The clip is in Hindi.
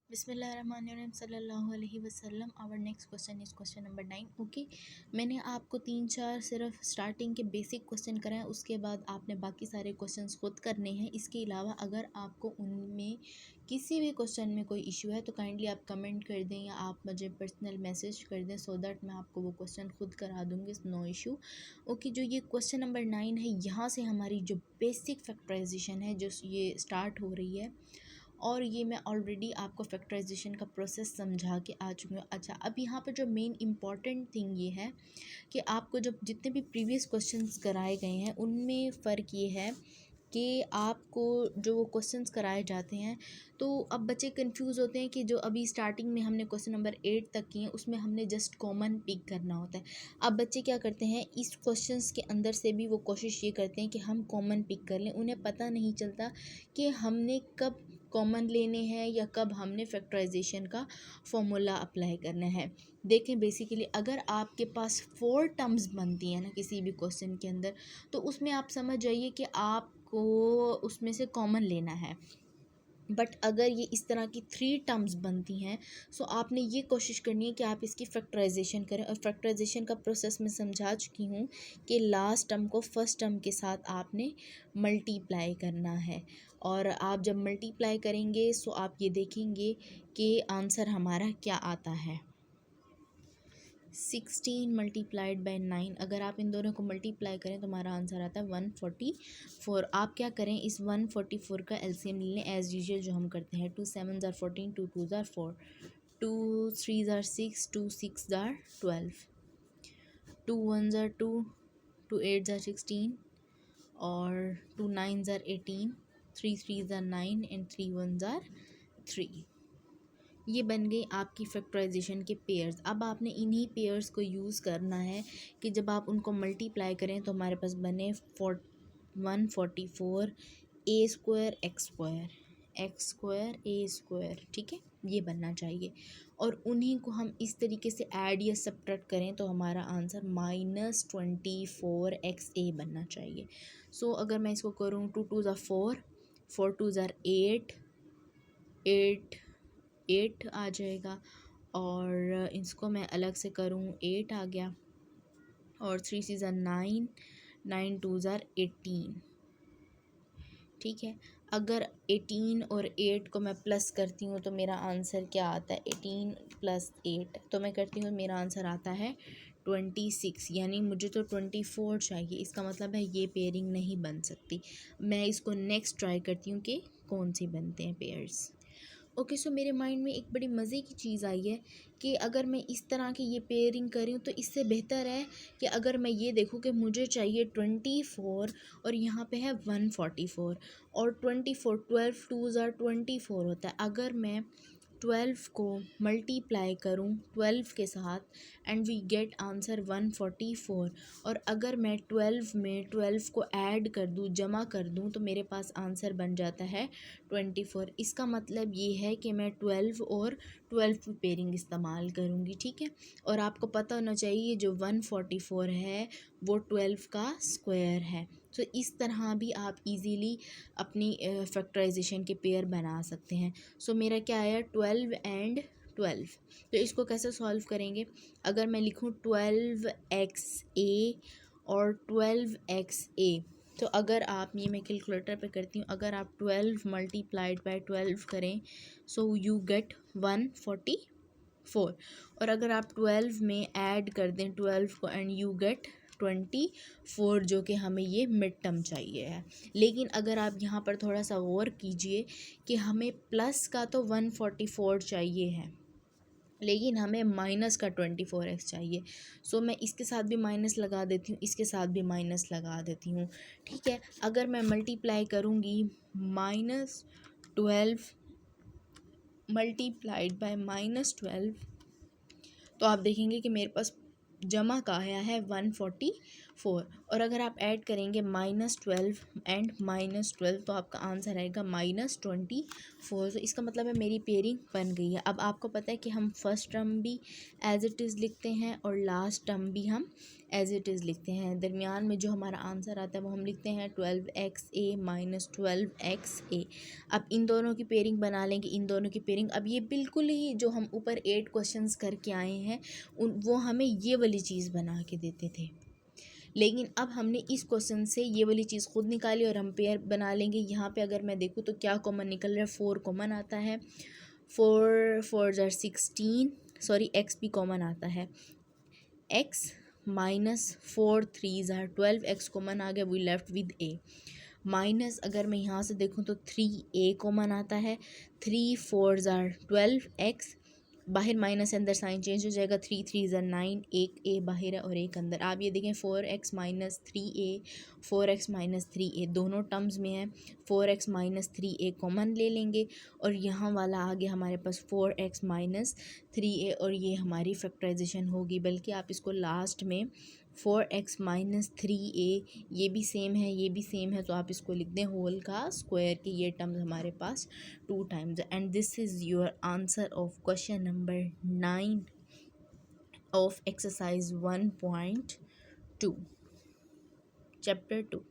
बिस्मिल्लाहिर्रहमानिर्रहीम सल्लल्लाहु अलैहि वसल्लम। Our next question is question number 9। Okay, मैंने आपको 3-4 सिर्फ स्टार्टिंग के बेसिक क्वेश्चन कराए, उसके बाद आपने बाकी सारे क्वेश्चंस खुद करने हैं। इसके अलावा अगर आपको उनमें किसी भी क्वेश्चन में कोई इशू है तो काइंडली आप कमेंट कर दें या आप मुझे पर्सनल मैसेज कर दें, सो दैट मैं आपको वो क्वेश्चन खुद करा दूँगी, नो इशू। ओके, जो ये क्वेश्चन नंबर 9 है, यहाँ से हमारी जो बेसिक फैक्टराइजेशन है जो ये स्टार्ट हो रही है, और ये मैं ऑलरेडी आपको फैक्टराइजेशन का प्रोसेस समझा के आ चुकी हूँ। अच्छा, अब यहाँ पर जो मेन इम्पॉर्टेंट थिंग ये है कि आपको जब जितने भी प्रीवियस क्वेश्चंस कराए गए हैं उनमें फ़र्क ये है कि आपको जो वो क्वेश्चंस कराए जाते हैं, तो अब बच्चे कंफ्यूज होते हैं कि जो अभी स्टार्टिंग में हमने क्वेश्चन नंबर 8 तक किए हैं उसमें हमने जस्ट कॉमन पिक करना होता है। अब बच्चे क्या करते हैं, इस क्वेश्चंस के अंदर से भी वो कोशिश ये करते हैं कि हम कॉमन पिक कर लें। उन्हें पता नहीं चलता कि हमने कब कॉमन लेने हैं या कब हमने फैक्टराइजेशन का फॉर्मूला अप्लाई करना है। देखें, बेसिकली अगर आपके पास 4 टर्म्स बनती हैं ना किसी भी क्वेश्चन के अंदर, तो उसमें आप समझ जाइए कि आपको उसमें से कॉमन लेना है। बट अगर ये इस तरह की 3 टर्म्स बनती हैं, सो आपने ये कोशिश करनी है कि आप इसकी फैक्टराइजेशन करें। और फैक्टराइजेशन का प्रोसेस मैं समझा चुकी हूँ कि लास्ट टर्म को फर्स्ट टर्म के साथ आपने मल्टीप्लाई करना है, और आप जब मल्टीप्लाई करेंगे सो आप ये देखेंगे कि आंसर हमारा क्या आता है। 16 मल्टीप्लाइड बाई 9, अगर आप इन दोनों को मल्टीप्लाई करें तो हमारा आंसर आता है 144। आप क्या करें, इस 144 का एलसीएम ले लें एज़ यूजुअल जो हम करते हैं। 2 7 = 14, 2 2 = 4, 2 3 = 6, 2 6 = 12, 2 1 = 2, 2 8 = 16, और 2 9 = 18, 3 3 = 9 एंड 3 1 = 3। ये बन गई आपकी फैक्टराइजेशन के पेयर्स। अब आपने इन्हीं पेयर्स को यूज़ करना है कि जब आप उनको मल्टीप्लाई करें तो हमारे पास बने 144 ए स्क्वायर एक्स स्क्वायर ए स्क्वायर, ठीक है, ये बनना चाहिए। और उन्हीं को हम इस तरीके से ऐड या सब्ट्रैक्ट करें तो हमारा आंसर -24 एक्स ए बनना चाहिए। सो अगर मैं इसको करूँ, 2 2 = 4, 4 2 = 8, 8 आ जाएगा, और इसको मैं अलग से करूँ 8 आ गया, और 3 3 = 9, 9 2 = 18, ठीक है। अगर 18 और 8 को मैं प्लस करती हूँ तो मेरा आंसर क्या आता है, 18 + 8, तो मैं करती हूँ, मेरा आंसर आता है 26। यानी मुझे तो 24 चाहिए, इसका मतलब है ये पेयरिंग नहीं बन सकती। मैं इसको नेक्स्ट ट्राई करती हूँ कि कौन सी बनते हैं पेयर्स। ओके, सो मेरे माइंड में एक बड़ी मज़े की चीज़ आई है कि अगर मैं इस तरह की ये पेयरिंग करूँ तो इससे बेहतर है कि अगर मैं ये देखूँ कि मुझे चाहिए 24 और यहाँ पे है 144, और 24 12 2 = 24 होता है। अगर मैं 12 को मल्टीप्लाई करूँ 12 के साथ एंड वी गेट आंसर 144, और अगर मैं 12 में 12 को ऐड कर दूँ, जमा कर दूँ, तो मेरे पास आंसर बन जाता है 24। इसका मतलब ये है कि मैं 12 और 12 की पेयरिंग इस्तेमाल करूँगी, ठीक है। और आपको पता होना चाहिए जो 144 है वो 12 का स्क्वायर है। तो इस तरह भी आप इजीली अपनी फैक्टराइजेशन के पेयर बना सकते हैं। सो मेरा क्या आया, 12 एंड 12। तो इसको कैसे सॉल्व करेंगे, अगर मैं लिखूँ 12xa और 12xa, तो अगर आप, ये मैं कैलकुलेटर पे करती हूँ, अगर आप 12 × 12 करें सो यू गेट 144, और अगर आप 12 में ऐड कर दें 12 को एंड यू गेट 24, जो कि हमें ये मिड टर्म चाहिए है। लेकिन अगर आप यहाँ पर थोड़ा सा गौर कीजिए कि हमें प्लस का तो 144 चाहिए है, लेकिन हमें माइनस का 24x चाहिए। सो मैं इसके साथ भी माइनस लगा देती हूँ, इसके साथ भी माइनस लगा देती हूँ, ठीक है। अगर मैं मल्टीप्लाई करूँगी -12 मल्टीप्लाइड बाय -12, तो आप देखेंगे कि मेरे पास जमा का आया है 144, 4, और अगर आप ऐड करेंगे -12 एंड -12 तो आपका आंसर आएगा -24। तो इसका मतलब है मेरी पेयरिंग बन गई है। अब आपको पता है कि हम फर्स्ट टर्म भी एज इट इज़ लिखते हैं और लास्ट टर्म भी हम एज इट इज़ लिखते हैं। दरमियान में जो हमारा आंसर आता है वो हम लिखते हैं 12xa -12xa। अब इन दोनों की पेयरिंग बना लेंगे, इन दोनों की पेयरिंग। अब ये बिल्कुल ही जो हम ऊपर 8 क्वेश्चंस करके आए हैं वो हमें ये वाली चीज़ बना के देते थे, लेकिन अब हमने इस क्वेश्चन से ये वाली चीज़ खुद निकाली और हम पेयर बना लेंगे। यहाँ पे अगर मैं देखूँ तो क्या कॉमन निकल रहा है, 4 कॉमन आता है, 4×4=16, सॉरी एक्स भी कॉमन आता है, x -4×3=12, एक्स कॉमन आ गया, we left with A. Minus अगर मैं यहाँ से देखूँ तो 3a कॉमन आता है, 3×4=12, एक्स बाहर माइनस अंदर साइन चेंज हो जाएगा, 3×3=9, एक ए बाहर है और एक अंदर। आप ये देखें 4x - 3a, 4x - 3a दोनों टर्म्स में है, 4x - 3a कॉमन ले लेंगे और यहाँ वाला आ गया हमारे पास 4x - 3a, और ये हमारी फैक्टराइजेशन होगी। बल्कि आप इसको लास्ट में 4x - 3a ये भी सेम है, ये भी सेम है, तो आप इसको लिख दें होल का स्क्वायर की ये टर्म्स हमारे पास 2 times. And this is your answer of question number 9 of exercise 1.2 chapter 2।